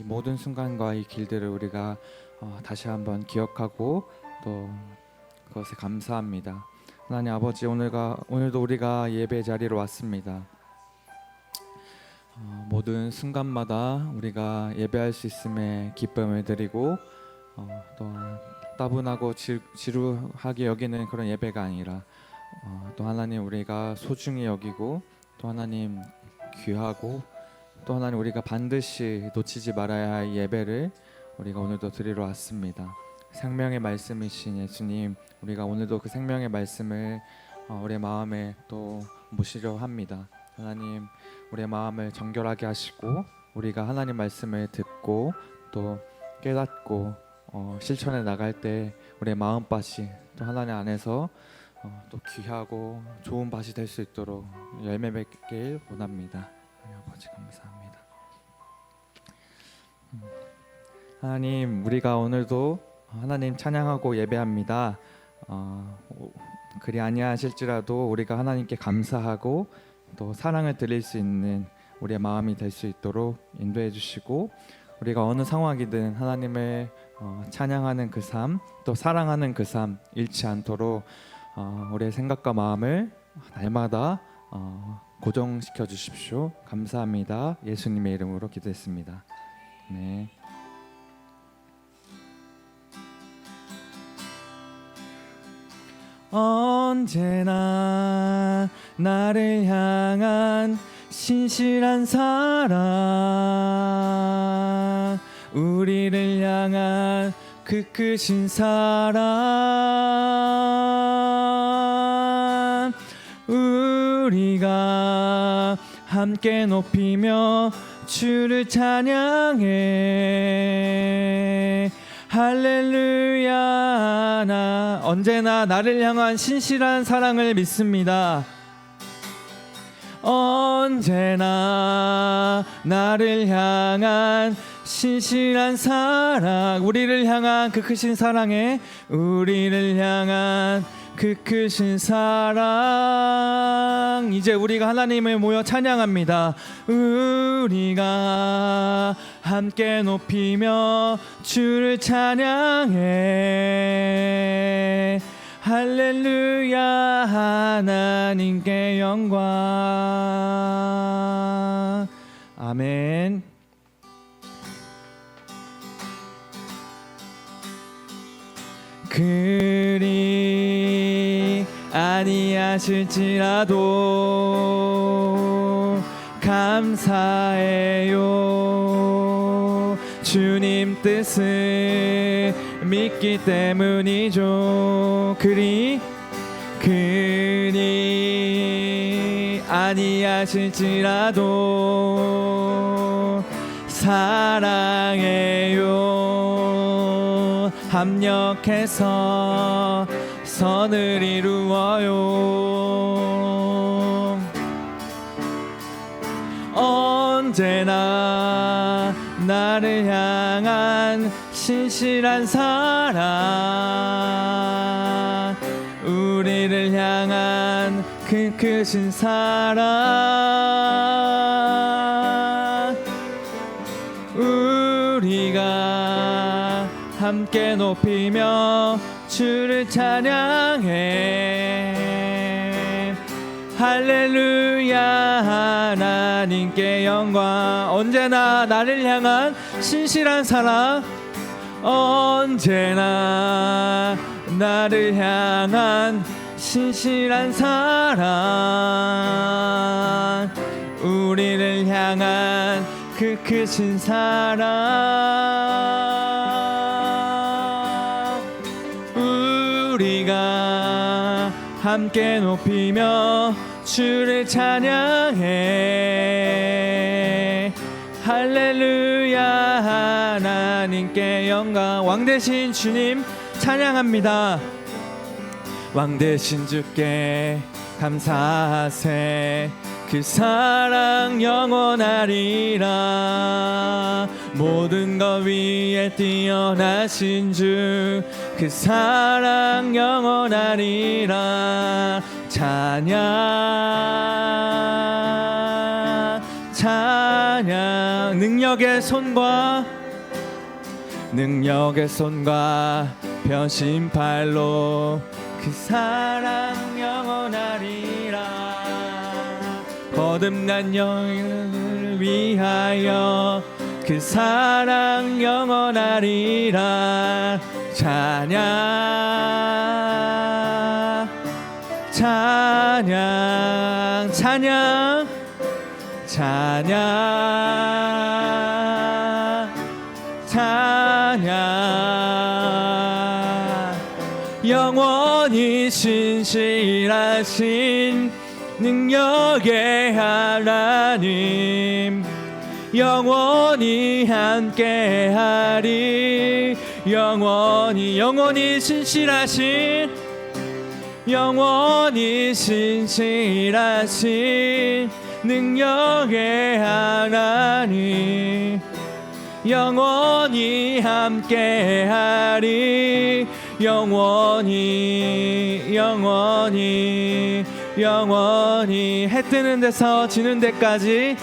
모든 순간과 이 길들을 우리가 다시 한번 기억하고 또 그것에 감사합니다. 하나님 아버지, 오늘도 우리가 예배 자리로 왔습니다. 모든 순간마다 우리가 예배할 수 있음에 기쁨을 드리고 또 따분하고 지루하게 여기는 그런 예배가 아니라 또 하나님 우리가 소중히 여기고 또 하나님 귀하고 또 하나님 우리가 반드시 놓치지 말아야 할 예배를 우리가 오늘도 드리러 왔습니다. 생명의 말씀이신 예수님, 우리가 오늘도 그 생명의 말씀을 우리의 마음에 또 모시려 합니다. 하나님, 우리의 마음을 정결하게 하시고 우리가 하나님 말씀을 듣고 또 깨닫고 실천해 나갈 때 우리의 마음밭이 또 하나님 안에서 또 귀하고 좋은 밭이 될 수 있도록 열매 맺길 원합니다. 하나님 아버지 감사합니다. 하나님, 우리가 오늘도 하나님 찬양하고 예배합니다. 그리 아니하실지라도 우리가 하나님께 감사하고 또 사랑을 드릴 수 있는 우리의 마음이 될 수 있도록 인도해 주시고, 우리가 어느 상황이든 하나님을 찬양하는 그 삶, 또 사랑하는 그 삶 잃지 않도록 우리의 생각과 마음을 날마다 고정시켜 주십시오. 감사합니다. 예수님의 이름으로 기도했습니다. 네. 언제나 나를 향한 신실한 사랑, 우리를 향한 그 크신 사랑, 우리가 함께 높이며 주를 찬양해. 할렐루야. 나 언제나 나를 향한 신실한 사랑을 믿습니다. 언제나 나를 향한 신실한 사랑, 우리를 향한 그 크신 사랑에, 우리를 향한 그 크신 사랑. 이제 우리가 하나님을 모여 찬양합니다. 우리가 함께 높이며 주를 찬양해. 할렐루야. 하나님께 영광. 아멘. 그리 아니하실지라도 감사해요. 주님 뜻을 믿기 때문이죠. 그리 아니하실지라도 사랑해요. 합력해서 선을 이루어요. 언제나 나를 향한 신실한 사랑, 우리를 향한 그 크신 사랑, 우리가 함께 높이며 주를 찬양해. 할렐루야. 하나님께 영광. 언제나 나를 향한 신실한 사랑, 언제나 나를 향한 신실한 사랑, 우리를 향한 그 크신 사랑, 우리가 함께 높이며 주를 찬양해. 할렐루야. 하나님께 영광. 왕되신 주님 찬양합니다. 왕되신 주께 감사하세. 그 사랑 영원하리라. 모든 것 위에 뛰어나신 주, 그 사랑 영원하리라. 찬양 찬양 찬양 능력의 손과 변심팔로 그 사랑 영원하리라. 거듭난 영을 위하여 그 사랑 영원하리라. 찬양 찬양 찬양 찬양 찬양 영원히 신실하신 능력의 하나님 영원히 함께하리. 영원히 신실하신 능력의 하나님 영원히 함께하리. 영원히 해 뜨는 데서 지는 데까지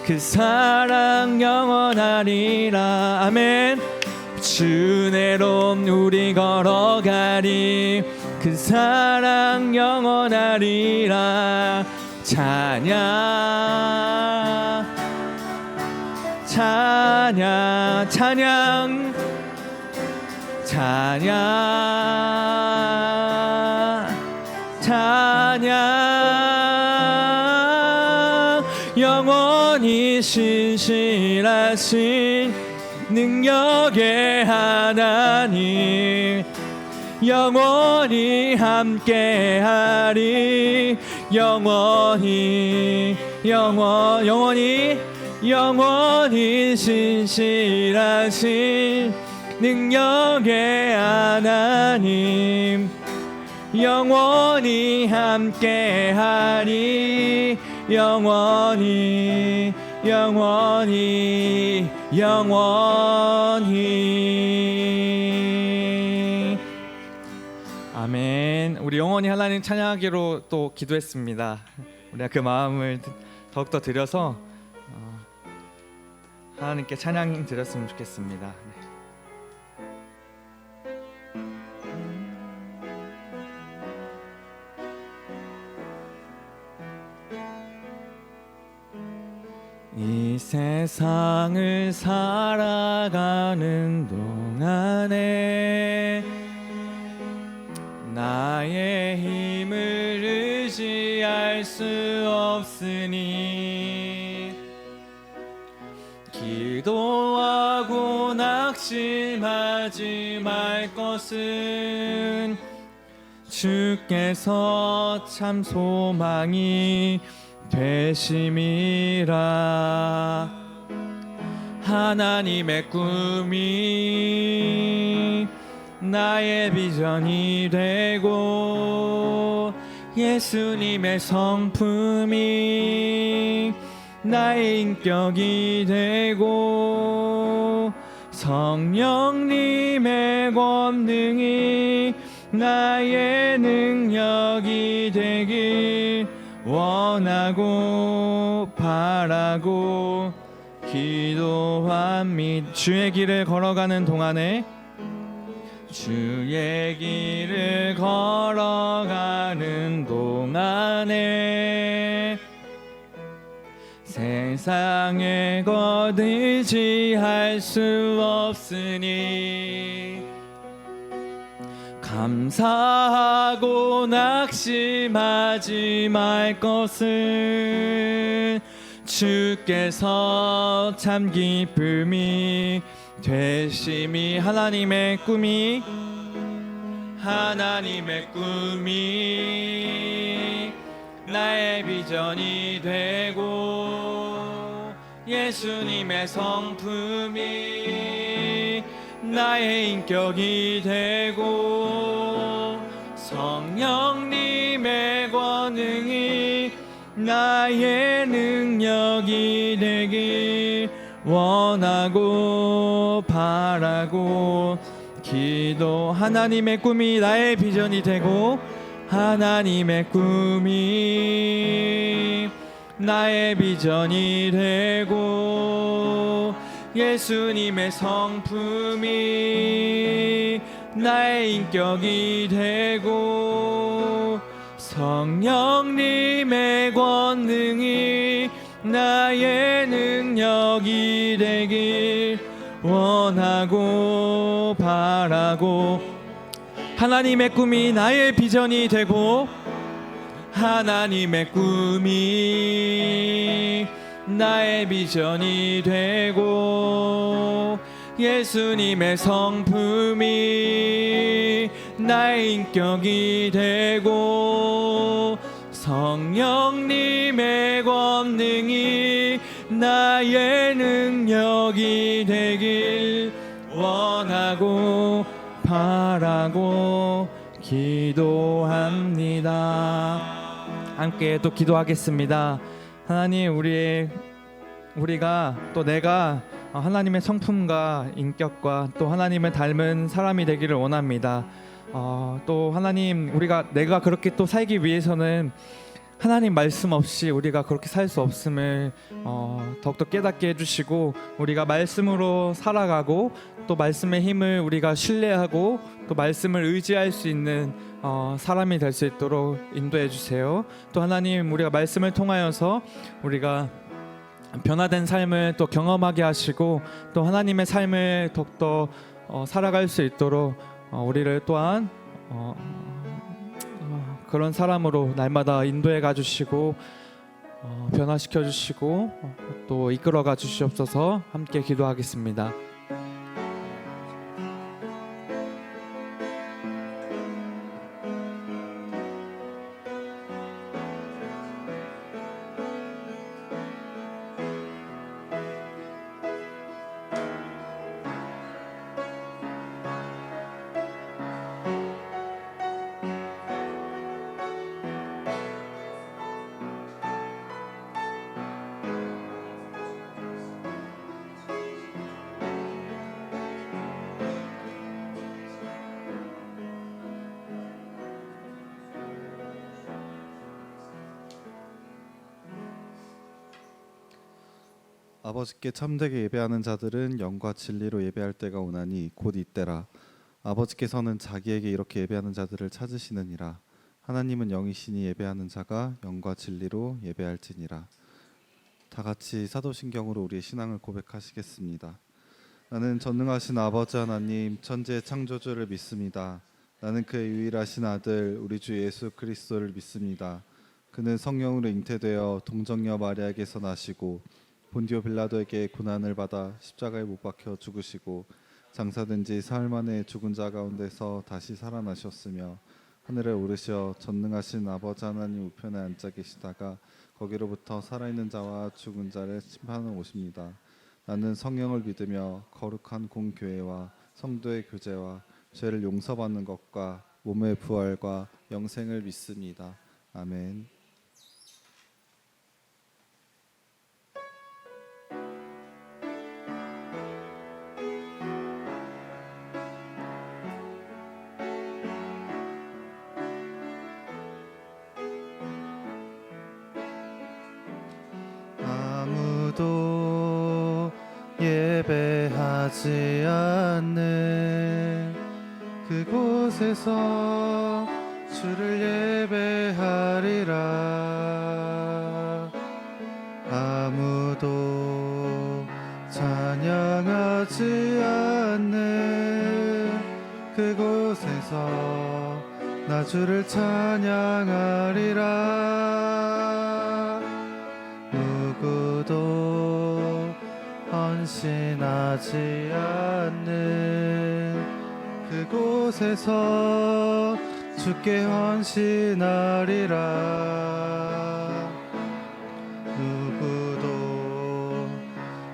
그 사랑 영원하리라. 아멘. 주 은혜로 우리 걸어가리. 그 사랑 영원하리라. 찬양 찬양 찬양 찬양 찬양 영원히 신실하신 능력의 하나님 영원히 함께하리. 영원히 신실하신 능력의 하나님 영원히 함께하리. 영원히 아멘. 우리 영원히 하나님 찬양하기로 또 기도했습니다. 우리가 그 마음을 더욱더 드려서 하나님께 찬양 드렸으면 좋겠습니다. 이 세상을 살아가는 동안에 나의 힘을 의지할 수 없으니 기도하고 낙심하지 말 것은 주께서 참 소망이 되심이라. 하나님의 꿈이 나의 비전이 되고 예수님의 성품이 나의 인격이 되고 성령님의 권능이 나의 능력이 되길 원하고 바라고 기도합니다. 주의 길을 걸어가는 동안에 세상에 것 의지할 수 없으니 감사하고 낙심하지 말 것은 주께서 참 기쁨이 되심이. 하나님의 꿈이 나의 비전이 되고 예수님의 성품이 나의 인격이 되고 성령님의 권능이 나의 능력이 되길 원하고 바라고 기도. 하나님의 꿈이 나의 비전이 되고 하나님의 꿈이 나의 비전이 되고 예수님의 성품이 나의 인격이 되고 성령님의 권능이 나의 능력이 되길 원하고 바라고 하나님의 꿈이 나의 비전이 되고 하나님의 꿈이 나의 비전이 되고 예수님의 성품이 나의 인격이 되고 성령님의 권능이 나의 능력이 되길 원하고 바라고 기도합니다. 함께 또 기도하겠습니다. 하나님, 우리가 또 내가 하나님의 성품과 인격과 또 하나님을 닮은 사람이 되기를 원합니다. 또 하나님, 내가 그렇게 또 살기 위해서는 하나님 말씀 없이 우리가 그렇게 살 수 없음을 더욱더 깨닫게 해주시고 우리가 말씀으로 살아가고 또 말씀의 힘을 우리가 신뢰하고 또 말씀을 의지할 수 있는 사람이 될 수 있도록 인도해 주세요. 또 하나님, 우리가 말씀을 통하여서 우리가 변화된 삶을 또 경험하게 하시고 또 하나님의 삶을 더욱더 살아갈 수 있도록 우리를 또한 그런 사람으로 날마다 인도해 가주시고 변화시켜 주시고 또 이끌어 가 주시옵소서. 함께 기도하겠습니다. 아버지께 참되게 예배하는 자들은 영과 진리로 예배할 때가 오나니 곧 이때라. 아버지께서는 자기에게 이렇게 예배하는 자들을 찾으시느니라. 하나님은 영이시니 예배하는 자가 영과 진리로 예배할지니라. 다 같이 사도신경으로 우리의 신앙을 고백하시겠습니다. 나는 전능하신 아버지 하나님 천지의 창조주를 믿습니다. 나는 그의 유일하신 아들 우리 주 예수 그리스도를 믿습니다. 그는 성령으로 잉태되어 동정녀 마리아에게서 나시고 본디오 빌라도에게 고난을 받아 십자가에 못 박혀 죽으시고 장사된 지 사흘 만에 죽은 자 가운데서 다시 살아나셨으며 하늘에 오르셔 전능하신 아버지 하나님 우편에 앉아 계시다가 거기로부터 살아있는 자와 죽은 자를 심판하러 오십니다. 나는 성령을 믿으며 거룩한 공교회와 성도의 교제와 죄를 용서받는 것과 몸의 부활과 영생을 믿습니다. 아멘. 아무도 예배하지 않는 그곳에서 주를 예배하리라. 아무도 찬양하지 않는 그곳에서 나 주를 찬양하리라. 누구도 헌신하지 않는 그곳에서 주께 헌신하리라. 누구도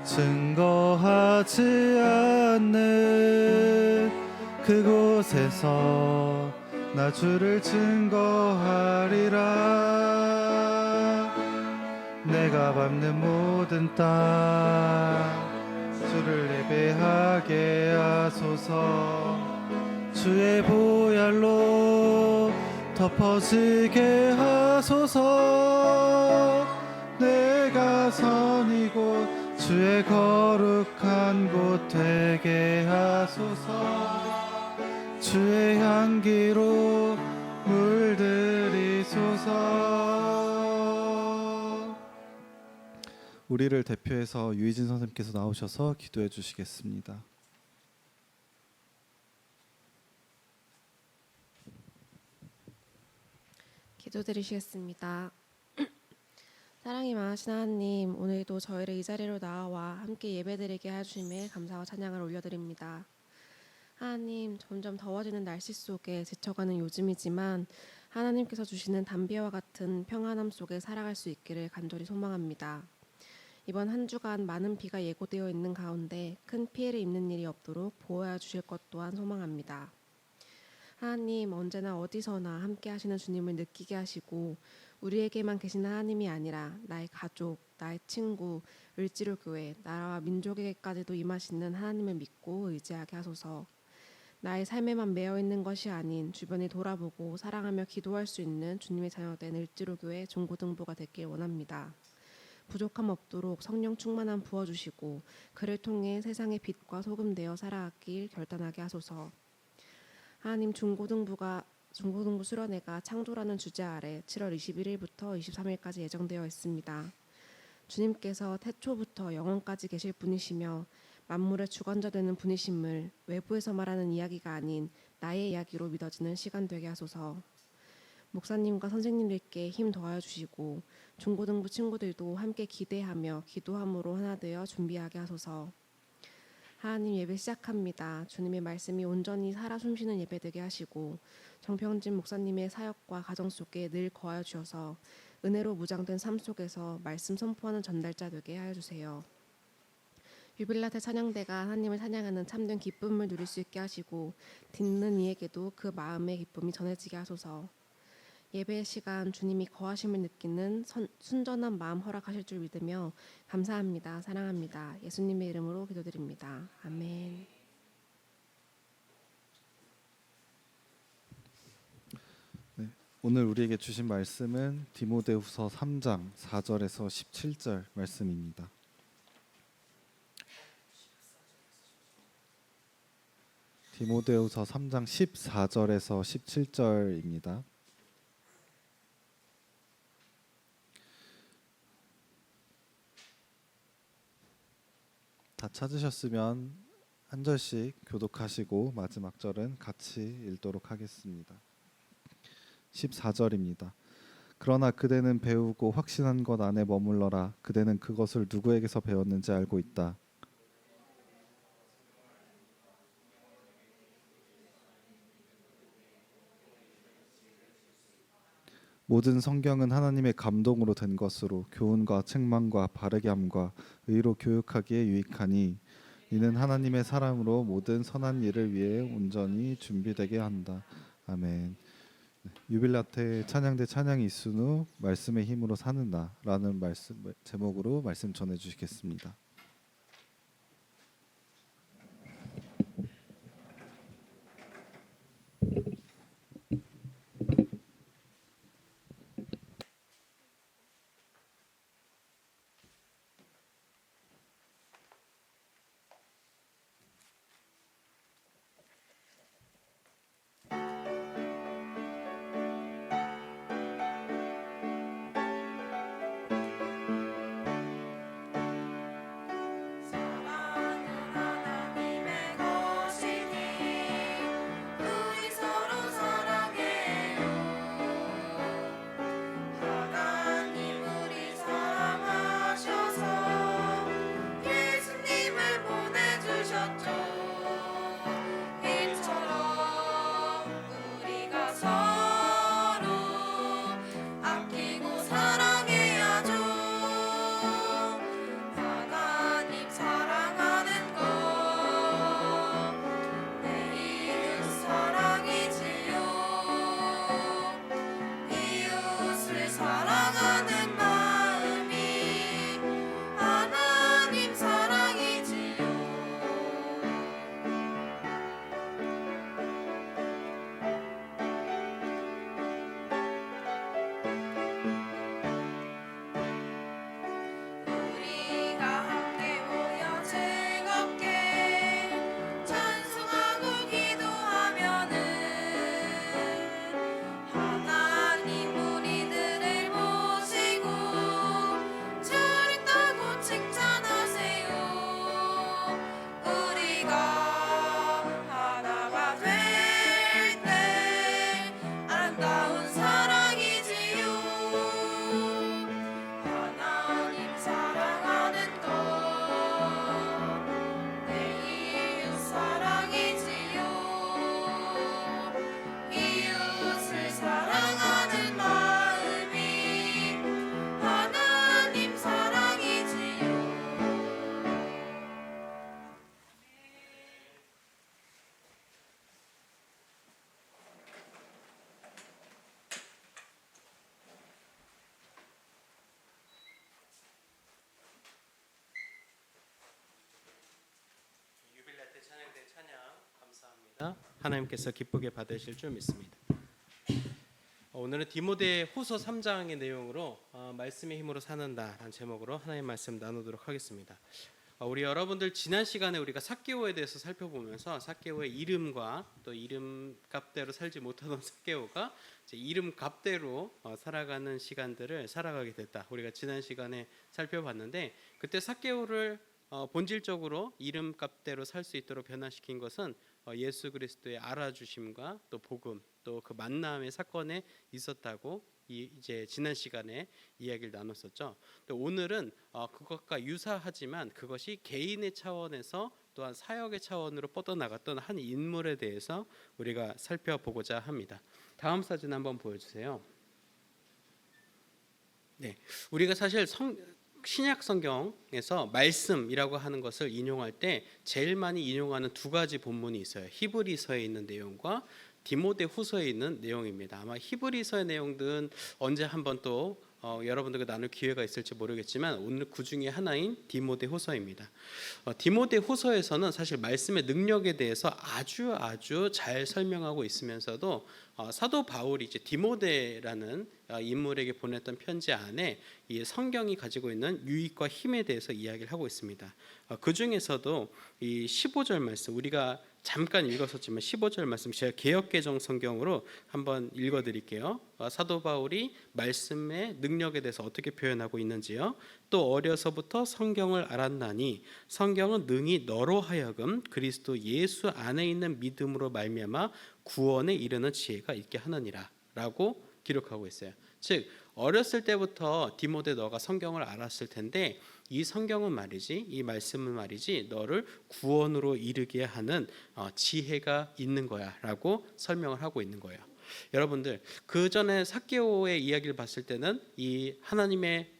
증거하지 않는 그곳에서 나 주를 증거하리라. 내가 밟는 모든 땅 주를 예배하게 하소서. 주의 보혈로 덮어지게 하소서. 내가 선 이곳 주의 거룩한 곳 되게 하소서. 주의 향기로 물들이소서. 우리를 대표해서 유희진 선생님께서 나오셔서 기도해 주시겠습니다. 기도드리시겠습니다. 사랑이 많으신 하나님, 오늘도 저희를 이 자리로 나와 함께 예배드리게 하심에 감사와 찬양을 올려드립니다. 하나님, 점점 더워지는 날씨 속에 지쳐가는 요즘이지만 하나님께서 주시는 담비와 같은 평안함 속에 살아갈 수 있기를 간절히 소망합니다. 이번 한 주간 많은 비가 예고되어 있는 가운데 큰 피해를 입는 일이 없도록 보호하여 주실 것 또한 소망합니다. 하나님, 언제나 어디서나 함께 하시는 주님을 느끼게 하시고 우리에게만 계신 하나님이 아니라 나의 가족, 나의 친구, 을지로교회, 나라와 민족에게까지도 임하시는 하나님을 믿고 의지하게 하소서. 나의 삶에만 매여있는 것이 아닌 주변을 돌아보고 사랑하며 기도할 수 있는 주님의 자녀된 을지로교회 종고등부가 됐길 원합니다. 부족함 없도록 성령 충만함 부어주시고 그를 통해 세상의 빛과 소금 되어 살아가길 결단하게 하소서. 하나님, 중고등부 수련회가 창조라는 주제 아래 7월 21일부터 23일까지 예정되어 있습니다. 주님께서 태초부터 영원까지 계실 분이시며 만물의 주관자 되는 분이심을 외부에서 말하는 이야기가 아닌 나의 이야기로 믿어지는 시간 되게 하소서. 목사님과 선생님들께 힘 더하여 주시고 중고등부 친구들도 함께 기대하며 기도함으로 하나 되어 준비하게 하소서. 하나님, 예배 시작합니다. 주님의 말씀이 온전히 살아 숨쉬는 예배 되게 하시고 정평진 목사님의 사역과 가정 속에 늘 거하여 주셔서 은혜로 무장된 삶 속에서 말씀 선포하는 전달자 되게 하여 주세요. 유빌라테 찬양대가 하나님을 찬양하는 참된 기쁨을 누릴 수 있게 하시고 듣는 이에게도 그 마음의 기쁨이 전해지게 하소서. 예배의 시간 주님이 거하심을 느끼는 순전한 마음 허락하실 줄 믿으며 감사합니다. 사랑합니다. 예수님의 이름으로 기도드립니다. 아멘. 네, 오늘 우리에게 주신 말씀은 디모데후서 3장 4절에서 17절 말씀입니다. 디모데후서 3장 14절에서 17절입니다. 다 찾으셨으면 한 절씩 교독하시고 마지막 절은 같이 읽도록 하겠습니다. 14절입니다. 그러나 그대는 배우고 확신한 것 안에 머물러라. 그대는 그것을 누구에게서 배웠는지 알고 있다. 모든 성경은 하나님의 감동으로 된 것으로 교훈과 책망과 바르게 함과 의로 교육하기에 유익하니 이는 하나님의 사람으로 모든 선한 일을 위해 온전히 준비되게 한다. 아멘. 유빌라테 찬양대 찬양이 있은 후 말씀의 힘으로 사는 나라는 말씀 제목으로 말씀 전해 주시겠습니다. 하나님께서 기쁘게 받으실 줄 믿습니다. 오늘은 디모데 후서 3장의 내용으로 말씀의 힘으로 사는다라는 제목으로 하나님의 말씀 나누도록 하겠습니다. 우리 여러분들 지난 시간에 우리가 삭개오에 대해서 살펴보면서 삭개오의 이름과 또 이름값대로 살지 못하던 삭개오가 이제 이름값대로 살아가는 시간들을 살아가게 됐다. 우리가 지난 시간에 살펴봤는데 그때 삭개오를 본질적으로 이름값대로 살 수 있도록 변화시킨 것은 예수 그리스도의 알아주심과 또 복음 또 그 만남의 사건에 있었다고 이제 지난 시간에 이야기를 나눴었죠. 오늘은 그것과 유사하지만 그것이 개인의 차원에서 또한 사역의 차원으로 뻗어나갔던 한 인물에 대해서 우리가 살펴보고자 합니다. 다음 사진 한번 보여주세요. 네, 우리가 사실 신약 성경에서 말씀이라고 하는 것을 인용할 때 제일 많이 인용하는 두 가지 본문이 있어요. 히브리서에 있는 내용과 디모데 후서에 있는 내용입니다. 아마 히브리서의 내용들은 언제 한번 또 여러분들과 나눌 기회가 있을지 모르겠지만 오늘 그 중에 하나인 디모데 후서입니다. 디모데 후서에서는 사실 말씀의 능력에 대해서 아주 잘 설명하고 있으면서도 사도 바울이 이제 디모데라는 인물에게 보냈던 편지 안에 이 성경이 가지고 있는 유익과 힘에 대해서 이야기를 하고 있습니다. 그 중에서도 이 15절 말씀 우리가 잠깐 읽었었지만 15절 말씀 제가 개역개정 성경으로 한번 읽어드릴게요. 사도 바울이 말씀의 능력에 대해서 어떻게 표현하고 있는지요. 또 어려서부터 성경을 알았나니 성경은 능히 너로 하여금 그리스도 예수 안에 있는 믿음으로 말미암아 구원에 이르는 지혜가 있게 하느니라 라고 기록하고 있어요. 즉 어렸을 때부터 디모데 너가 성경을 알았을 텐데 이 성경은 말이지 이 말씀은 말이지 너를 구원으로 이르게 하는 지혜가 있는 거야 라고 설명을 하고 있는 거예요. 여러분들 그 전에 삭개오의 이야기를 봤을 때는 이 하나님의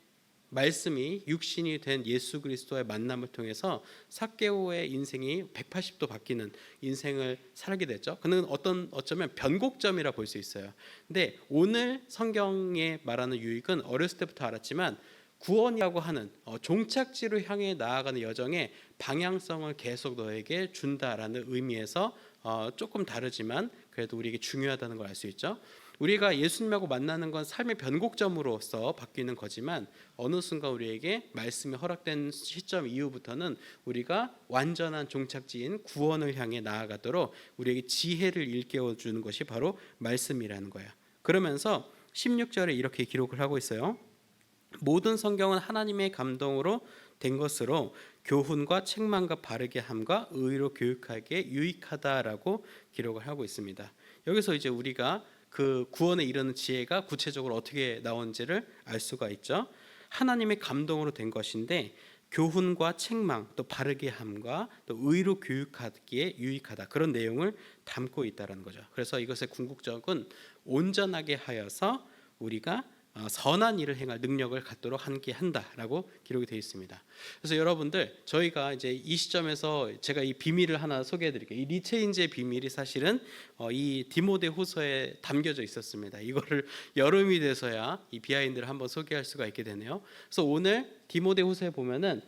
말씀이 육신이 된 예수 그리스도의 만남을 통해서 삭개오의 인생이 180도 바뀌는 인생을 살게 됐죠. 그는 어쩌면 변곡점이라 볼 수 있어요. 근데 오늘 성경에 말하는 유익은 어렸을 때부터 알았지만 구원이라고 하는 종착지로 향해 나아가는 여정의 방향성을 계속 너에게 준다라는 의미에서 조금 다르지만 그래도 우리에게 중요하다는 걸 알 수 있죠. 우리가 예수님하고 만나는 건 삶의 변곡점으로서 바뀌는 거지만 어느 순간 우리에게 말씀이 허락된 시점 이후부터는 우리가 완전한 종착지인 구원을 향해 나아가도록 우리에게 지혜를 일깨워 주는 것이 바로 말씀이라는 거예요. 그러면서 16절에 이렇게 기록을 하고 있어요. 모든 성경은 하나님의 감동으로 된 것으로 교훈과 책망과 바르게 함과 의로 교육하기에 유익하다라고 기록을 하고 있습니다. 여기서 이제 우리가 그 구원에 이르는 지혜가 구체적으로 어떻게 나온지를 알 수가 있죠. 하나님의 감동으로 된 것인데 교훈과 책망 또 바르게 함과 또 의로 교육하기에 유익하다 그런 내용을 담고 있다는 거죠. 그래서 이것의 궁극적은 온전하게 하여서 우리가 선한 일을 행할 능력을 갖도록 함께 한다라고 기록이 되어 있습니다. 그래서 여러분들 저희가 이제 이 시점에서 제가 이 비밀을 하나 소개해 드릴게요. 이 리체인지의 비밀이 사실은 이 디모데 후서에 담겨져 있었습니다. 이거를 여름이 돼서야 이 비하인드를 한번 소개할 수가 있게 되네요. 그래서 오늘 디모데 후서에 보면은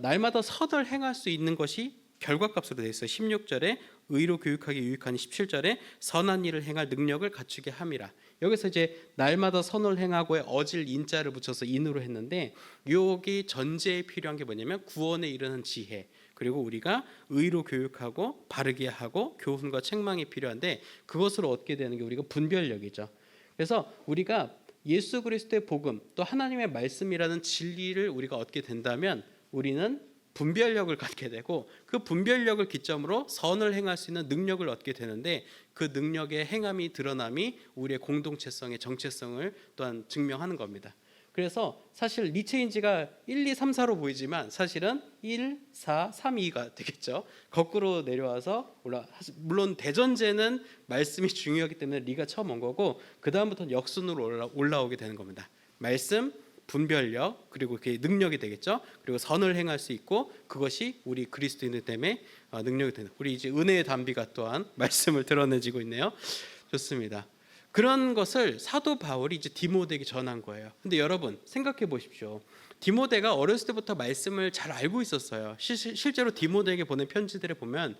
날마다 선을 행할 수 있는 것이 결과값으로 되어 있어요. 16절에 의로 교육하기 유익하니 17절에 선한 일을 행할 능력을 갖추게 함이라. 여기서 이제 날마다 선을 행하고의 어질 인자를 붙여서 인으로 했는데 여기 전제에 필요한 게 뭐냐면 구원에 이르는 지혜 그리고 우리가 의로 교육하고 바르게 하고 교훈과 책망이 필요한데 그것을 얻게 되는 게 우리가 분별력이죠. 그래서 우리가 예수 그리스도의 복음 또 하나님의 말씀이라는 진리를 우리가 얻게 된다면 우리는 분별력을 갖게 되고 그 분별력을 기점으로 선을 행할 수 있는 능력을 얻게 되는데 그 능력의 행함이 드러남이 우리의 공동체성의 정체성을 또한 증명하는 겁니다. 그래서 사실 리체인지가 1, 2, 3, 4로 보이지만 사실은 1, 4, 3, 2가 되겠죠. 거꾸로 내려와서 물론 대전제는 말씀이 중요하기 때문에 리가 처음 온 거고 그 다음부터는 역순으로 올라오게 되는 겁니다. 말씀, 분별력 그리고 그게 능력이 되겠죠. 그리고 선을 행할 수 있고 그것이 우리 그리스도인들 때문에 능력이 되는 우리 이제 은혜의 담비가 또한 말씀을 드러내지고 있네요. 좋습니다. 그런 것을 사도 바울이 이제 디모데에게 전한 거예요. 근데 여러분 생각해 보십시오. 디모데가 어렸을 때부터 말씀을 잘 알고 있었어요. 실제로 디모데에게 보낸 편지들에 보면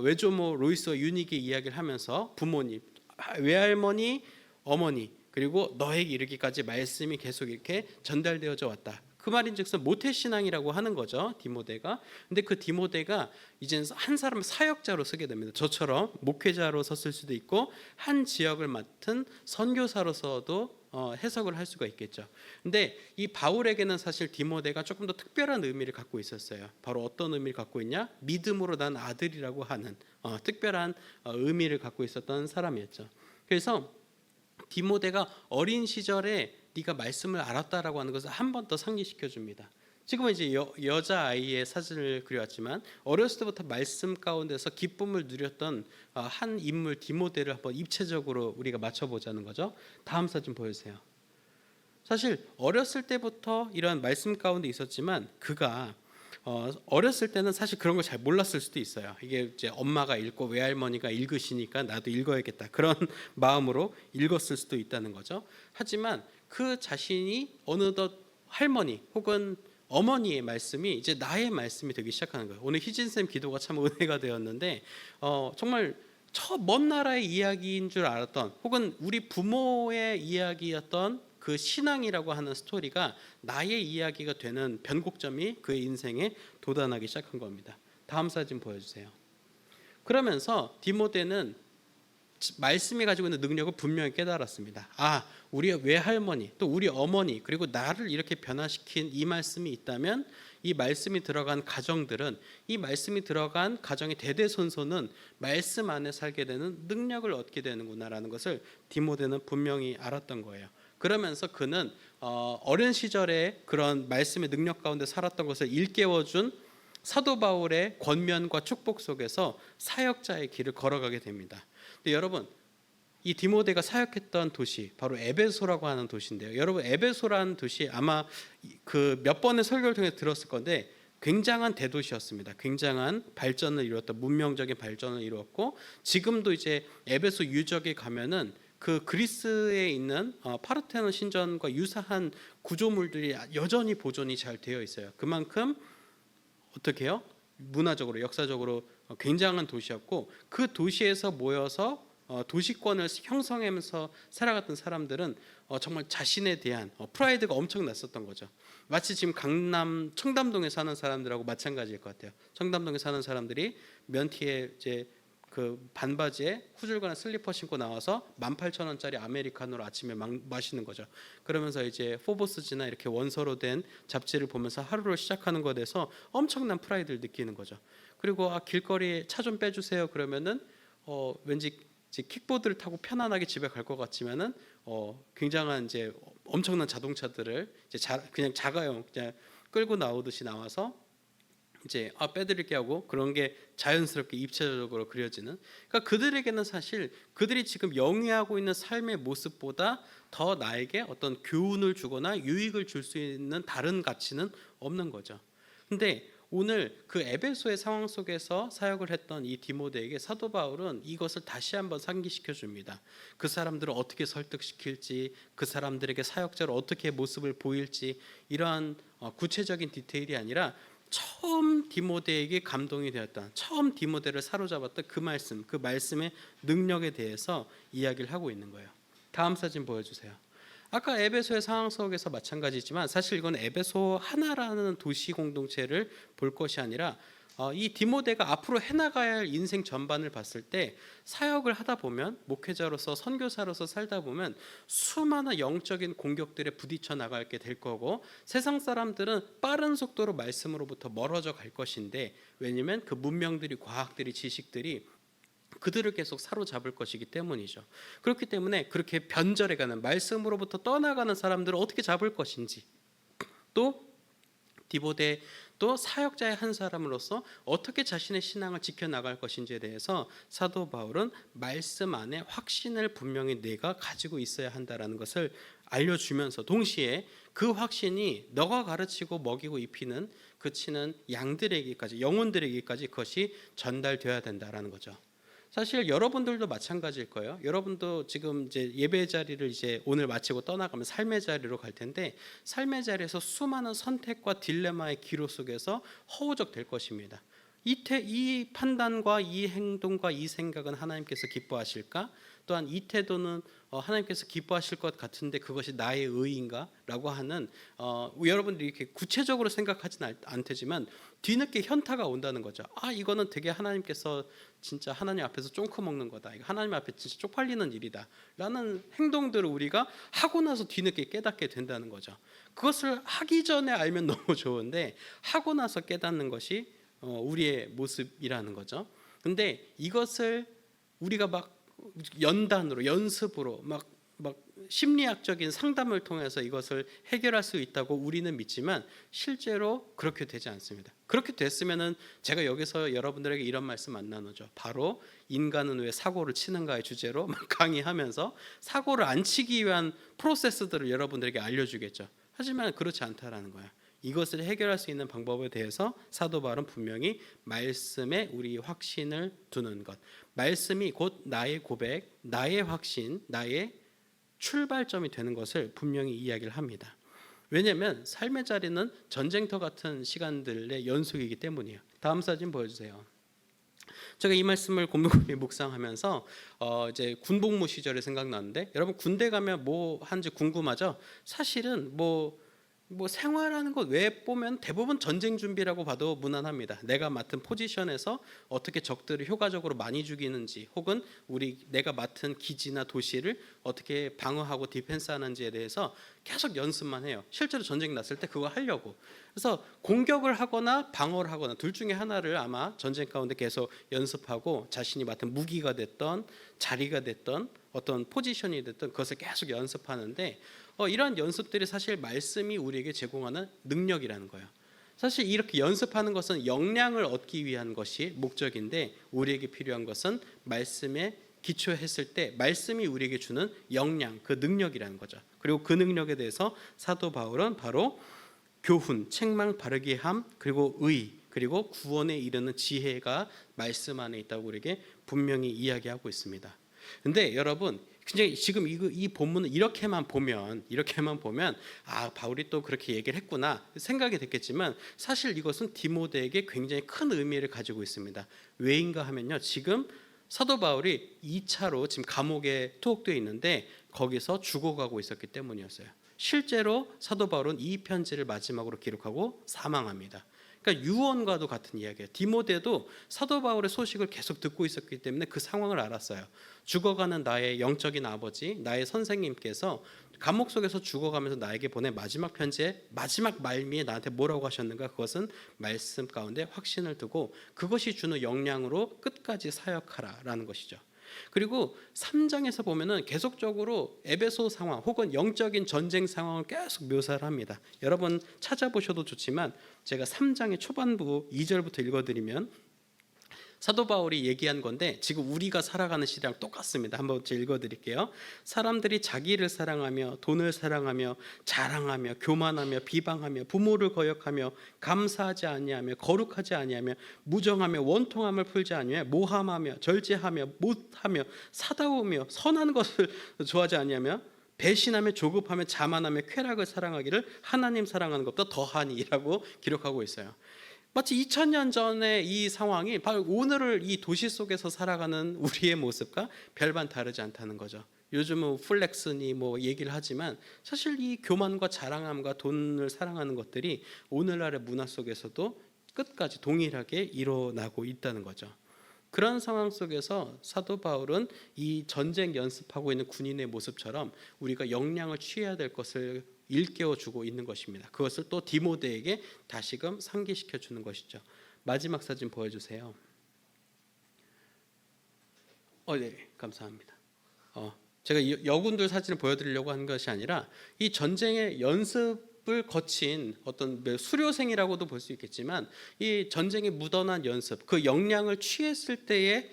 외조모 로이스와 유니게 이야기를 하면서 부모님, 외할머니, 어머니 그리고 너에게 이르기까지 말씀이 계속 이렇게 전달되어져 왔다. 그 말인즉슨 모태신앙이라고 하는 거죠, 디모데가. 근데 그 디모데가 이제는 한 사람의 사역자로 쓰게 됩니다. 저처럼 목회자로 섰을 수도 있고 한 지역을 맡은 선교사로서도 해석을 할 수가 있겠죠. 근데 이 바울에게는 사실 디모데가 조금 더 특별한 의미를 갖고 있었어요. 바로 어떤 의미를 갖고 있냐? 믿음으로 난 아들이라고 하는 특별한 의미를 갖고 있었던 사람이었죠. 그래서 디모데가 어린 시절에 네가 말씀을 알았다라고 하는 것을 한 번 더 상기시켜 줍니다. 지금은 이제 여자 아이의 사진을 그려왔지만 어렸을 때부터 말씀 가운데서 기쁨을 누렸던 한 인물 디모데를 한번 입체적으로 우리가 맞춰보자는 거죠. 다음 사진 보여주세요. 사실 어렸을 때부터 이런 말씀 가운데 있었지만 그가 어렸을 때는 사실 그런 걸 잘 몰랐을 수도 있어요. 이게 이제 엄마가 읽고 외할머니가 읽으시니까 나도 읽어야겠다 그런 마음으로 읽었을 수도 있다는 거죠. 하지만 그 자신이 어느덧 할머니 혹은 어머니의 말씀이 이제 나의 말씀이 되기 시작하는 거예요. 오늘 희진 쌤 기도가 참 은혜가 되었는데 정말 저 먼 나라의 이야기인 줄 알았던 혹은 우리 부모의 이야기였던 그 신앙이라고 하는 스토리가 나의 이야기가 되는 변곡점이 그의 인생에 도달하기 시작한 겁니다. 다음 사진 보여주세요. 그러면서 디모데는 말씀이 가지고 있는 능력을 분명히 깨달았습니다. 우리 외할머니 또 우리 어머니 그리고 나를 이렇게 변화시킨 이 말씀이 있다면 이 말씀이 들어간 가정들은 이 말씀이 들어간 가정의 대대손손은 말씀 안에 살게 되는 능력을 얻게 되는구나라는 것을 디모데는 분명히 알았던 거예요. 그러면서 그는 어린 시절에 그런 말씀의 능력 가운데 살았던 것을 일깨워준 사도 바울의 권면과 축복 속에서 사역자의 길을 걸어가게 됩니다. 근데 여러분 이 디모데가 사역했던 도시 바로 에베소라고 하는 도시인데요. 여러분 에베소라는 도시 아마 그 몇 번의 설교를 통해 들었을 건데 굉장한 대도시였습니다. 굉장한 발전을 이루었던 문명적인 발전을 이루었고 지금도 이제 에베소 유적에 가면은 그 그리스에 있는 파르테논 신전과 유사한 구조물들이 여전히 보존이 잘 되어 있어요. 그만큼 어떻게 해요? 문화적으로 역사적으로 굉장한 도시였고 그 도시에서 모여서 도시권을 형성하면서 살아갔던 사람들은 정말 자신에 대한 프라이드가 엄청났었던 거죠. 마치 지금 강남 청담동에 사는 사람들하고 마찬가지일 것 같아요. 청담동에 사는 사람들이 면티에 이제 그 반바지에 후줄근한 슬리퍼 신고 나와서 18,000원짜리 아메리카노를 아침에 마시는 거죠. 그러면서 이제 포브스지나 이렇게 원서로 된 잡지를 보면서 하루를 시작하는 것에 대해서 엄청난 프라이드를 느끼는 거죠. 그리고 길거리에 차 좀 빼주세요 그러면은 왠지 이제 킥보드를 타고 편안하게 집에 갈 것 같지만은 굉장한 이제 엄청난 자동차들을 이제 그냥 자가용 그냥 끌고 나오듯이 나와서 이제 빼드릴게 하고 그런 게 자연스럽게 입체적으로 그려지는. 그러니까 그들에게는 사실 그들이 지금 영위하고 있는 삶의 모습보다 더 나에게 어떤 교훈을 주거나 유익을 줄 수 있는 다른 가치는 없는 거죠. 근데 오늘 그 에베소의 상황 속에서 사역을 했던 이 디모데에게 사도 바울은 이것을 다시 한번 상기시켜 줍니다. 그 사람들을 어떻게 설득시킬지, 그 사람들에게 사역자로 어떻게 모습을 보일지 이러한 구체적인 디테일이 아니라 처음 디모데에게 감동이 되었던, 처음 디모데를 사로잡았던 그 말씀, 그 말씀의 능력에 대해서 이야기를 하고 있는 거예요. 다음 사진 보여주세요. 아까 에베소의 상황 속에서 마찬가지지만 사실 이건 에베소 하나라는 도시 공동체를 볼 것이 아니라 이 디모데가 앞으로 해나가야 할 인생 전반을 봤을 때 사역을 하다 보면 목회자로서 선교사로서 살다 보면 수많은 영적인 공격들에 부딪혀 나가게 될 거고 세상 사람들은 빠른 속도로 말씀으로부터 멀어져 갈 것인데 왜냐하면 그 문명들이 과학들이 지식들이 그들을 계속 사로잡을 것이기 때문이죠. 그렇기 때문에 그렇게 변절해가는 말씀으로부터 떠나가는 사람들을 어떻게 잡을 것인지 또 디모데 또 사역자의 한 사람으로서 어떻게 자신의 신앙을 지켜나갈 것인지에 대해서 사도 바울은 말씀 안에 확신을 분명히 내가 가지고 있어야 한다라는 것을 알려주면서 동시에 그 확신이 너가 가르치고 먹이고 입히는 그치는 양들에게까지 영혼들에게까지 그것이 전달되어야 된다라는 거죠. 사실 여러분들도 마찬가지일 거예요. 여러분도 지금 이제 예배 자리를 이제 오늘 마치고 떠나가면 삶의 자리로 갈 텐데 삶의 자리에서 수많은 선택과 딜레마의 기로 속에서 허우적 될 것입니다. 이 판단과 이 행동과 이 생각은 하나님께서 기뻐하실까? 또한 이 태도는 하나님께서 기뻐하실 것 같은데 그것이 나의 의인가? 라고 하는 여러분들이 이렇게 구체적으로 생각하지는 않지만 뒤늦게 현타가 온다는 거죠. 이거는 되게 하나님께서 진짜 하나님 앞에서 쫑크 먹는 거다. 이거 하나님 앞에 진짜 쪽팔리는 일이다. 라는 행동들을 우리가 하고 나서 뒤늦게 깨닫게 된다는 거죠. 그것을 하기 전에 알면 너무 좋은데 하고 나서 깨닫는 것이 우리의 모습이라는 거죠. 근데 이것을 우리가 막 연단으로 연습으로 막 심리학적인 상담을 통해서 이것을 해결할 수 있다고 우리는 믿지만 실제로 그렇게 되지 않습니다. 그렇게 됐으면은 제가 여기서 여러분들에게 이런 말씀 안 나누죠. 바로 인간은 왜 사고를 치는가의 주제로 막 강의하면서 사고를 안 치기 위한 프로세스들을 여러분들에게 알려주겠죠. 하지만 그렇지 않다라는 거예요. 이것을 해결할 수 있는 방법에 대해서 사도 바울은 분명히 말씀에 우리 확신을 두는 것, 말씀이 곧 나의 고백, 나의 확신, 나의 출발점이 되는 것을 분명히 이야기를 합니다. 왜냐하면 삶의 자리는 전쟁터 같은 시간들의 연속이기 때문이에요. 다음 사진 보여주세요. 제가 이 말씀을 곰곰이 묵상하면서 이제 군복무 시절이 생각나는데 여러분 군대 가면 뭐 하는지 궁금하죠? 사실은 뭐 생활하는 것 외에 보면 대부분 전쟁 준비라고 봐도 무난합니다. 내가 맡은 포지션에서 어떻게 적들을 효과적으로 많이 죽이는지 혹은 내가 맡은 기지나 도시를 어떻게 방어하고 디펜스하는지에 대해서 계속 연습만 해요. 실제로 전쟁 났을 때 그거 하려고. 그래서 공격을 하거나 방어를 하거나 둘 중에 하나를 아마 전쟁 가운데 계속 연습하고 자신이 맡은 무기가 됐던 자리가 됐던 어떤 포지션이 됐던 그것을 계속 연습하는데 이러한 연습들이 사실 말씀이 우리에게 제공하는 능력이라는 거예요. 사실 이렇게 연습하는 것은 역량을 얻기 위한 것이 목적인데 우리에게 필요한 것은 말씀에 기초했을 때 말씀이 우리에게 주는 역량, 그 능력이라는 거죠. 그리고 그 능력에 대해서 사도 바울은 바로 교훈, 책망 바르게 함, 그리고 의, 그리고 구원에 이르는 지혜가 말씀 안에 있다고 우리에게 분명히 이야기하고 있습니다. 근데 여러분 근데 지금 이 본문을 이렇게만 보면 바울이 또 그렇게 얘기를 했구나 생각이 됐겠지만 사실 이것은 디모데에게 굉장히 큰 의미를 가지고 있습니다. 왜인가 하면요. 지금 사도 바울이 2차로 지금 감옥에 투옥되어 있는데 거기서 죽어가고 있었기 때문이었어요. 실제로 사도 바울은 이 편지를 마지막으로 기록하고 사망합니다. 그러니까 유언과도 같은 이야기예요. 디모데도 사도 바울의 소식을 계속 듣고 있었기 때문에 그 상황을 알았어요. 죽어가는 나의 영적인 아버지, 나의 선생님께서 감옥 속에서 죽어가면서 나에게 보낸 마지막 편지의 마지막 말미에 나한테 뭐라고 하셨는가? 그것은 말씀 가운데 확신을 두고 그것이 주는 역량으로 끝까지 사역하라라는 것이죠. 그리고 3장에서 보면은 계속적으로 에베소 상황 혹은 영적인 전쟁 상황을 계속 묘사를 합니다. 여러분 찾아보셔도 좋지만 제가 3장의 초반부 2절부터 읽어드리면 사도 바울이 얘기한 건데 지금 우리가 살아가는 시대랑 똑같습니다. 한번 제가 읽어드릴게요. 사람들이 자기를 사랑하며 돈을 사랑하며 자랑하며 교만하며 비방하며 부모를 거역하며 감사하지 아니하며 거룩하지 아니하며 무정하며 원통함을 풀지 아니하며 모함하며 절제하며 못하며 사다우며 선한 것을 좋아하지 아니하며 배신하며 조급하며 자만하며 쾌락을 사랑하기를 하나님 사랑하는 것보다 더하니라고 기록하고 있어요. 마치 2000년 전의 이 상황이 바로 오늘을 이 도시 속에서 살아가는 우리의 모습과 별반 다르지 않다는 거죠. 요즘은 플렉스니 뭐 얘기를 하지만 사실 이 교만과 자랑함과 돈을 사랑하는 것들이 오늘날의 문화 속에서도 끝까지 동일하게 일어나고 있다는 거죠. 그런 상황 속에서 사도 바울은 이 전쟁 연습하고 있는 군인의 모습처럼 우리가 역량을 취해야 될 것을 일깨워주고 있는 것입니다. 그것을 또 디모데에게 다시금 상기시켜 주는 것이죠. 마지막 사진 보여주세요. 네, 감사합니다. 제가 여군들 사진을 보여드리려고 하는 것이 아니라 이 전쟁의 연습을 거친 어떤 수료생이라고도 볼 수 있겠지만 이 전쟁에 묻어난 연습, 그 역량을 취했을 때의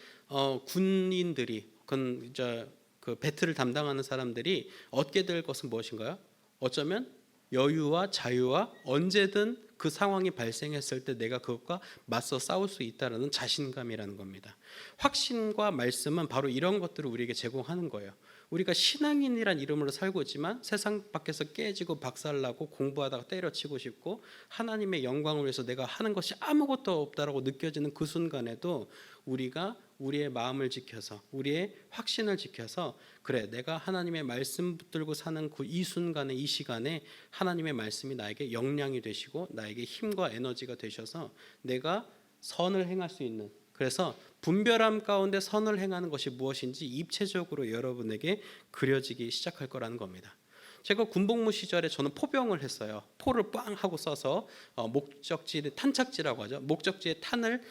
군인들이 그 배틀을 담당하는 사람들이 얻게 될 것은 무엇인가요? 어쩌면 여유와 자유와 언제든 그 상황이 발생했을 때 내가 그것과 맞서 싸울 수 있다라는 자신감이라는 겁니다. 확신과 말씀은 바로 이런 것들을 우리에게 제공하는 거예요. 우리가 신앙인이란 이름으로 살고 있지만 세상 밖에서 깨지고 박살나고 공부하다가 때려치고 싶고 하나님의 영광을 위해서 내가 하는 것이 아무것도 없다라고 느껴지는 그 순간에도 우리가 우리의 마음을 지켜서 우리의 확신을 지켜서 그래 내가 하나님의 말씀 붙들고 사는 그 이 순간에 이 시간에 하나님의 말씀이 나에게 영량이 되시고 나에게 힘과 에너지가 되셔서 내가 선을 행할 수 있는, 그래서 분별함 가운데 선을 행하는 것이 무엇인지 입체적으로 여러분에게 그려지기 시작할 거라는 겁니다. 제가 군복무 시절에 저는 포병을 했어요. 포를 빵 하고 써서 목적지를 탄착지라고 하죠. 목적지에 탄을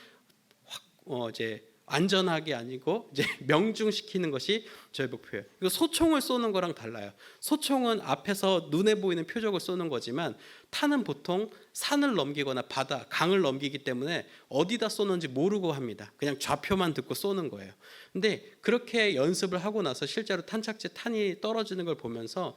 이제 안전하게 아니고 이제 명중시키는 것이 저의 목표예요. 이거 소총을 쏘는 거랑 달라요. 소총은 앞에서 눈에 보이는 표적을 쏘는 거지만 탄은 보통 산을 넘기거나 바다, 강을 넘기기 때문에 어디다 쏘는지 모르고 합니다. 그냥 좌표만 듣고 쏘는 거예요. 근데 그렇게 연습을 하고 나서 실제로 탄착지에 탄이 떨어지는 걸 보면서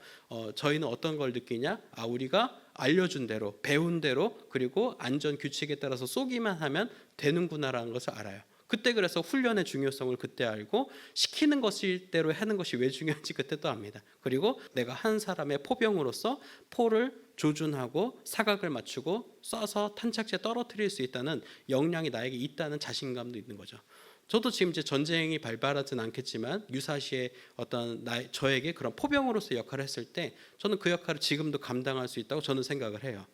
저희는 어떤 걸 느끼냐? 우리가 알려준 대로, 배운 대로, 그리고 안전 규칙에 따라서 쏘기만 하면 되는구나라는 것을 알아요. 그때 그래서 훈련의 중요성을 그때 알고 시키는 것일대로 하는 것이 왜 중요한지 그때 또 압니다. 그리고 내가 한 사람의 포병으로서 포를 조준하고 사각을 맞추고 쏴서 탄착지에 떨어뜨릴 수 있다는 역량이 나에게 있다는 자신감도 있는 거죠. 저도 지금 이제 전쟁이 발발하진 않겠지만 유사시에 어떤 저에게 그런 포병으로서 역할을 했을 때 저는 그 역할을 지금도 감당할 수 있다고 저는 생각을 해요.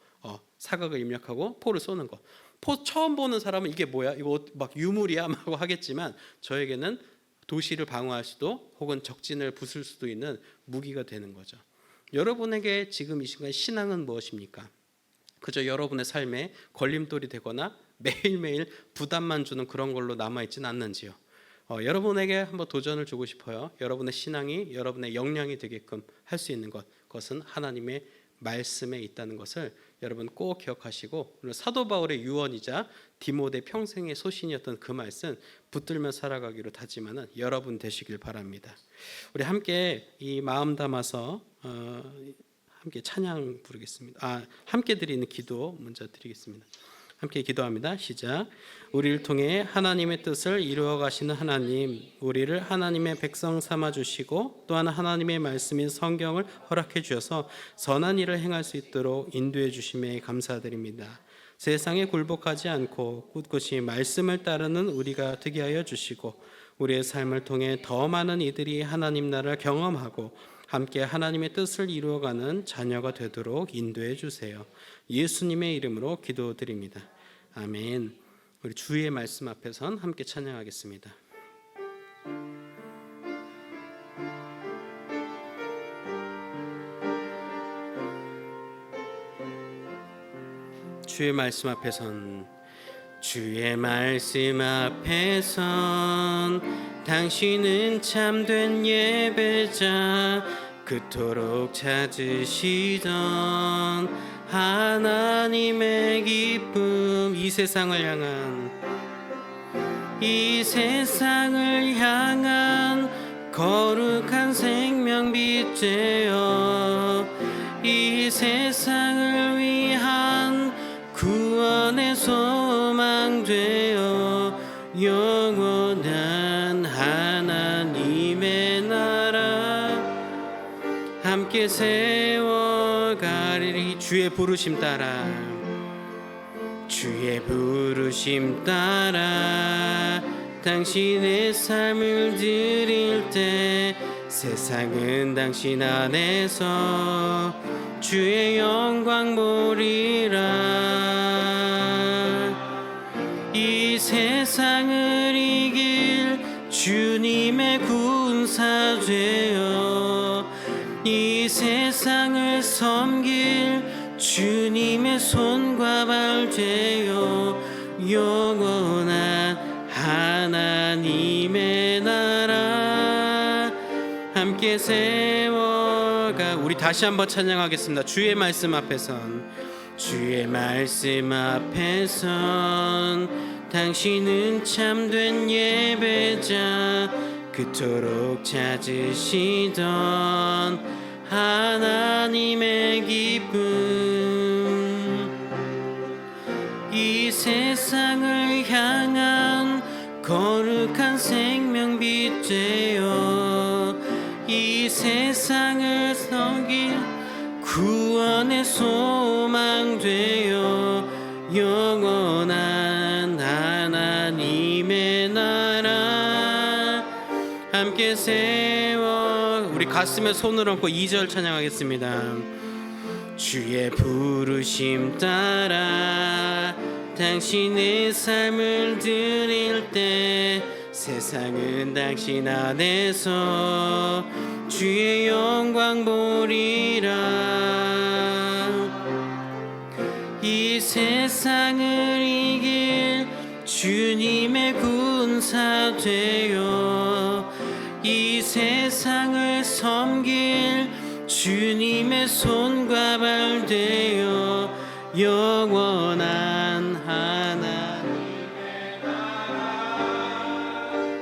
사각을 입력하고 포를 쏘는 거. 포 처음 보는 사람은 이게 뭐야? 이거 막 유물이야? 하고 하겠지만 저에게는 도시를 방어할 수도 혹은 적진을 부술 수도 있는 무기가 되는 거죠. 여러분에게 지금 이 시간 신앙은 무엇입니까? 그저 여러분의 삶에 걸림돌이 되거나 매일매일 부담만 주는 그런 걸로 남아있지는 않는지요. 여러분에게 한번 도전을 주고 싶어요. 여러분의 신앙이 여러분의 역량이 되게끔 할 수 있는 그것은 하나님의 말씀에 있다는 것을 여러분 꼭 기억하시고, 오늘 사도 바울의 유언이자 디모데 평생의 소신이었던 그 말씀 붙들며 살아가기로 다짐하는 여러분 되시길 바랍니다. 우리 함께 이 마음 담아서 함께 찬양 부르겠습니다. 함께 드리는 기도 먼저 드리겠습니다. 함께 기도합니다. 시작. 우리를 통해 하나님의 뜻을 이루어 가시는 하나님, 우리를 하나님의 백성 삼아 주시고 또한 하나님의 말씀인 성경을 허락해 주셔서 선한 일을 행할 수 있도록 인도해 주심에 감사드립니다. 세상에 굴복하지 않고 꿋꿋이 말씀을 따르는 우리가 되게 하여 주시고 우리의 삶을 통해 더 많은 이들이 하나님 나라를 경험하고 함께 하나님의 뜻을 이루어가는 자녀가 되도록 인도해 주세요. 예수님의 이름으로 기도드립니다. 아멘. 우리 주의 말씀 앞에선 함께 찬양하겠습니다. 주의 말씀 앞에선 주의 말씀 앞에선 당신은 참된 예배자 그토록 찾으시던 하나님의 기쁨 이 세상을 향한 거룩한 생명빛 되어 이 세상을 위한 구원의 소망 되어 영원한 하나님의 나라 함께 세워가리리. 주의 부르심 따라 당신의 삶을 드릴 때 세상은 당신 안에서 주의 영광 보리라. 이 세상을 이길 주님의 군사 되어 이 세상을 섬길 주님의 손과 발 되어 영원한 하나님의 나라 함께 세워가. 우리 다시 한번 찬양하겠습니다. 주의 말씀 앞에선 당신은 참된 예배자 그토록 찾으시던 하나님의 기쁨 이 세상을 향한 거룩한 생명빛 되어 이 세상을 섬길 구원의 소망 되어 영원한 하나님의 나라 함께 세워 우리 가슴에 손을 얹고 2절 찬양하겠습니다. 주의 부르심 따라 당신의 삶을 드릴 때 세상은 당신 안에서 주의 영광 보리라. 이 세상을 이길 주님의 군사 되어 이 세상을 섬길 주님의 손과 발 되어 영원한 하나님의 나라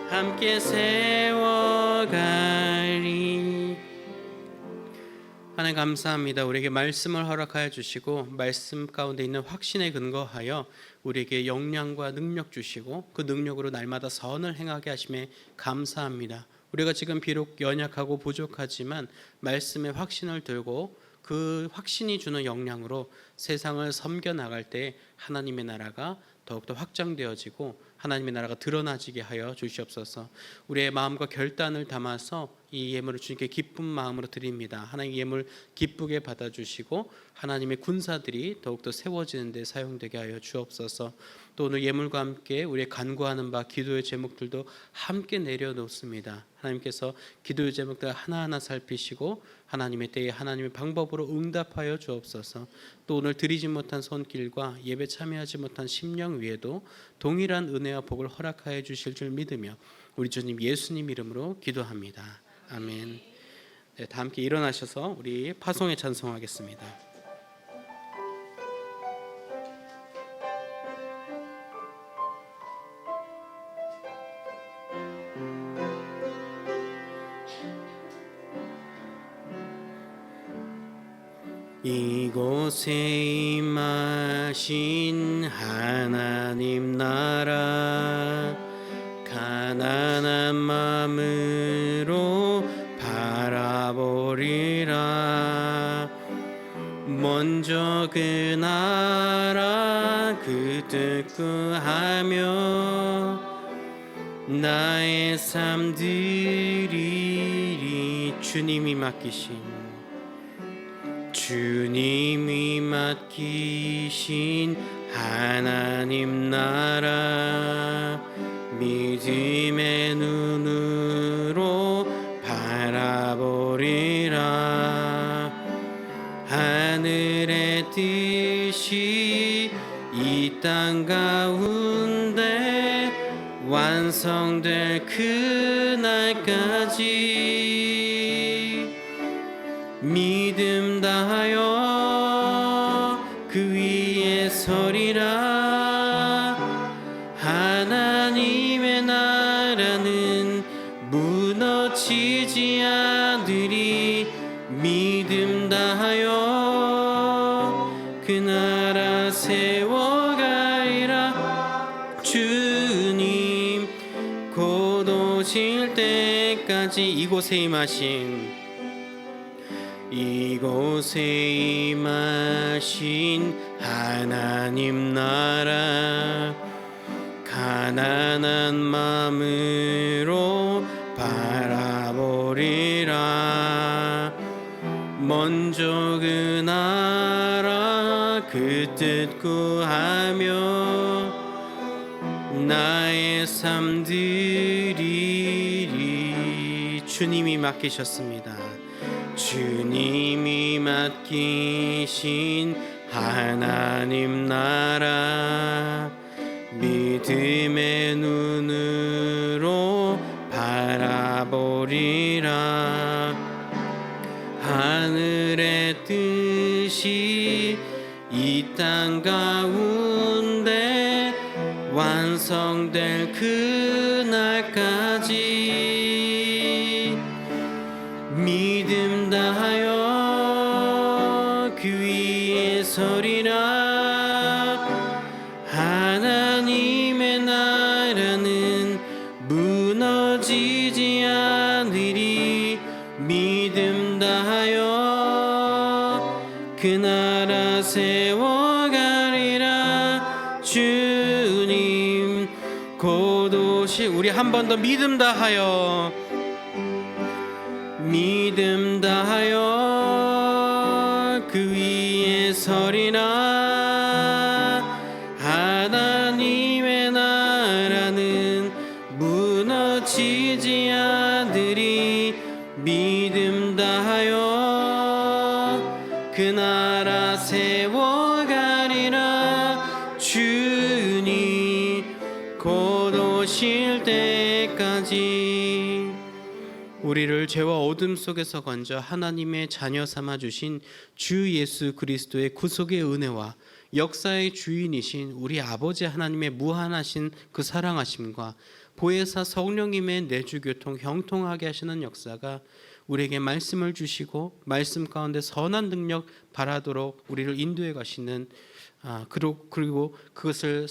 함께 세워가리. 하나님 감사합니다. 우리에게 말씀을 허락하여 주시고 말씀 가운데 있는 확신에 근거하여 우리에게 역량과 능력 주시고 그 능력으로 날마다 선을 행하게 하심에 감사합니다. 우리가 지금 비록 연약하고 부족하지만 말씀의 확신을 들고 그 확신이 주는 역량으로 세상을 섬겨 나갈 때 하나님의 나라가 더욱더 확장되어지고 하나님의 나라가 드러나지게 하여 주시옵소서. 우리의 마음과 결단을 담아서 이 예물을 주님께 기쁜 마음으로 드립니다. 하나님 예물 기쁘게 받아주시고 하나님의 군사들이 더욱더 세워지는 데 사용되게 하여 주옵소서. 또 오늘 예물과 함께 우리의 간구하는 바 기도의 제목들도 함께 내려놓습니다. 하나님께서 기도의 제목들 하나하나 살피시고 하나님의 때에 하나님의 방법으로 응답하여 주옵소서. 또 오늘 드리지 못한 손길과 예배 참여하지 못한 심령 위에도 동일한 은혜와 복을 허락하여 주실 줄 믿으며 우리 주님 예수님 이름으로 기도합니다. 아멘. 네, 다 함께 일어나셔서 우리 파송에 찬송하겠습니다. 이곳에 임하신 하나님 나라 가난한 마음으로 바라보리라. 먼저 그 나라 그 뜻 구하며 나의 삶 드리리. 주님이 맡기신 하나님 나라 믿음의 눈으로 바라보리라. 하늘의 뜻이 이 땅 가운데 완성될 그날까지 믿음 다하여 그 위에 서리라. 하나님의 나라는 무너지지 않으리. 믿음 다하여 그 나라 세워가리라. 주님 곧 오실 때까지 이곳에 임하신 하나님 나라 가난한 마음으로 바라보리라. 먼저 그 나라 그 뜻 구하며 나의 삶 드리리. 주님이 맡기셨습니다. 주님이 맡기신 하나님 나라 믿음의 눈으로 바라보리라. 하늘의 뜻이 이 땅 가운데 완성될 그날까지 믿음 다하여 그 위에 서리라. 주님 곧 오시. 우리 한 번 더 믿음 다하여 그 위에 서리나. 하나님의 나라는 무너지지 않으리. 믿음 다하여 그 나라 세워가리라. 주님 곧 오실 때까지. 우리를 죄와 어둠 속에서 건져 하나님의 자녀 삼아 주신 주 예수 그리스도의 구속의 은혜와 역사의 주인이신 우리 아버지 하나님의 무한하신 그 사랑하심과 보혜사 성령님의 내주교통 형통하게 하시는 역사가 우리에게 말씀을 주시고 말씀 가운데 선한 능력 발하도록 우리를 인도해 가시는, 그리고 그것을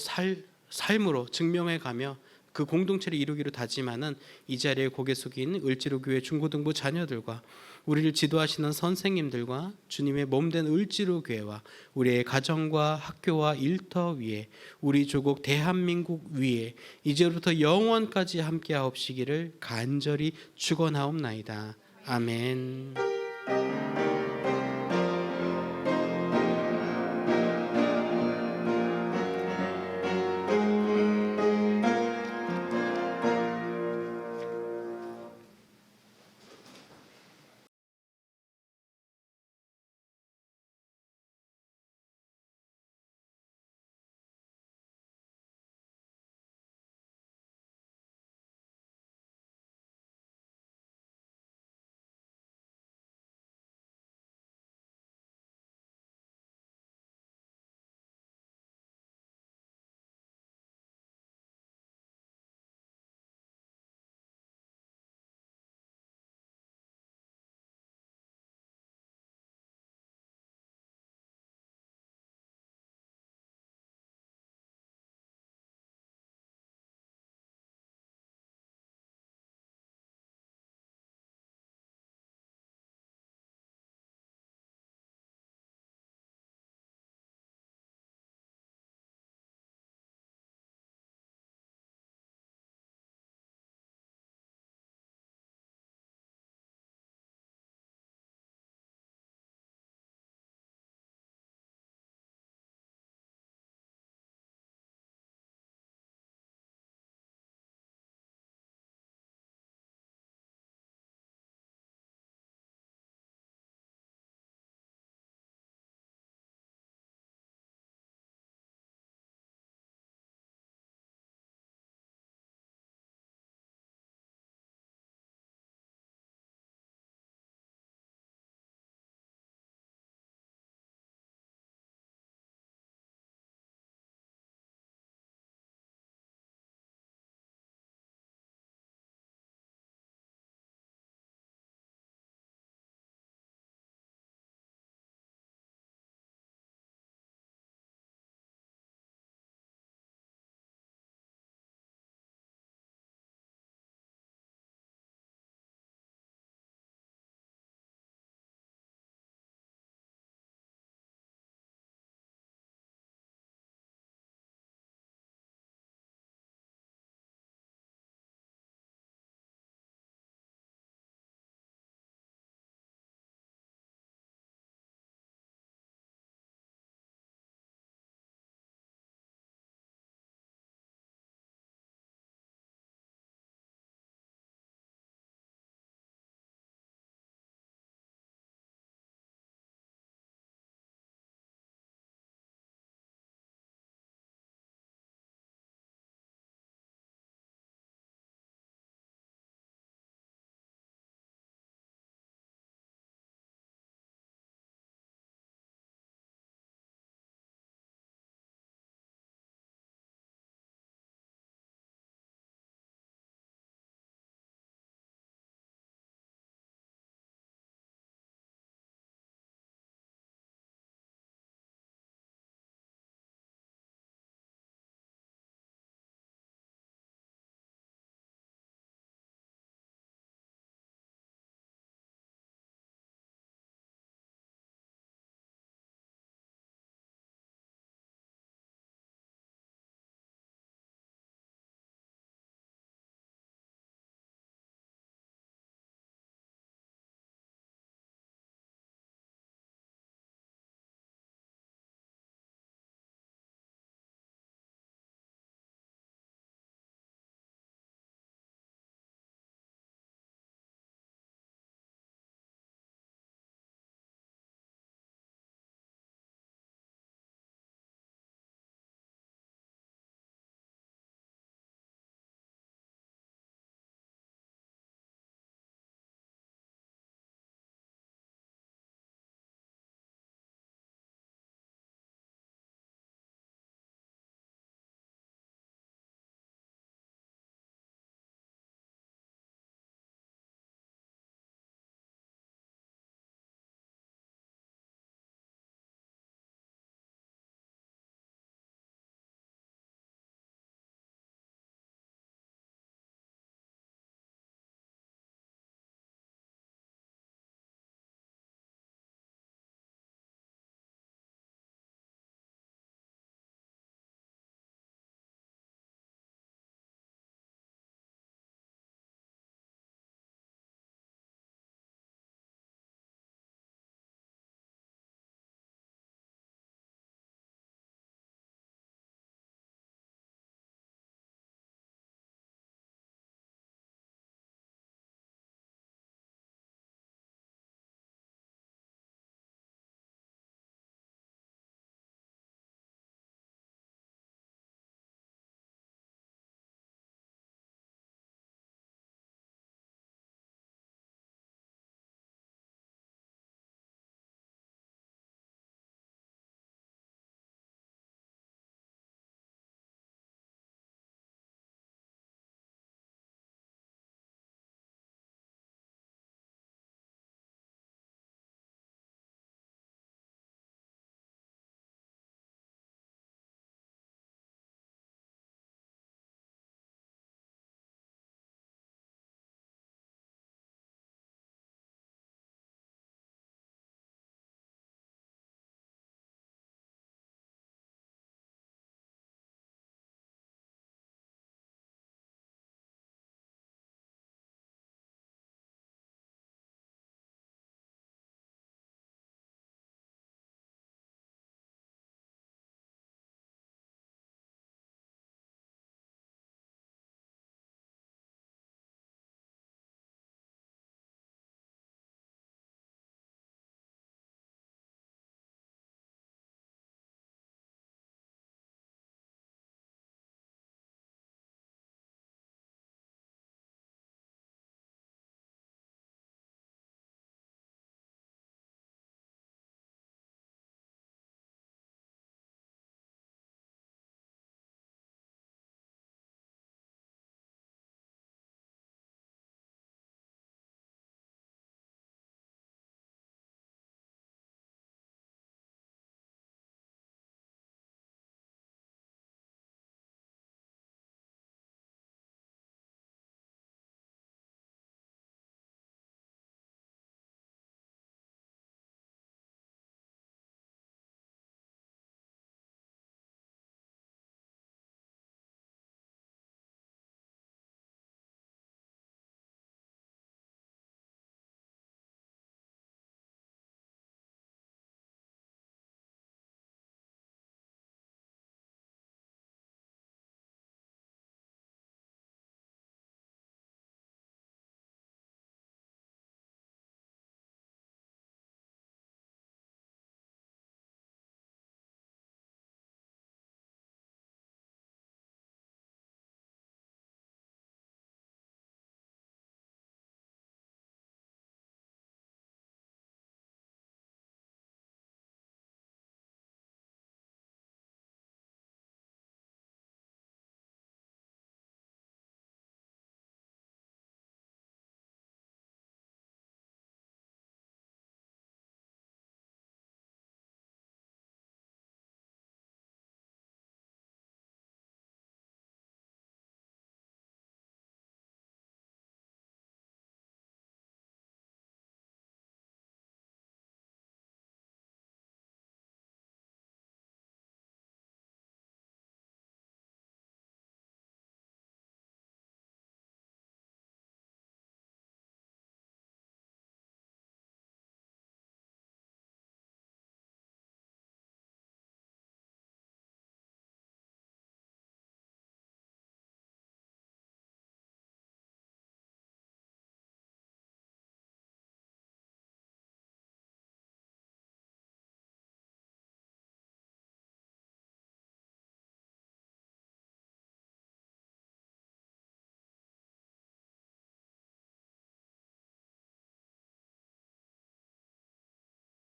삶으로 증명해 가며 그 공동체를 이루기로 다짐하는 이 자리에 고개 숙인 을지로교회 중고등부 자녀들과 우리를 지도하시는 선생님들과 주님의 몸된 을지로교회와 우리의 가정과 학교와 일터 위에 우리 조국 대한민국 위에 이제부터 영원까지 함께하옵시기를 간절히 축원하옵나이다. 아멘.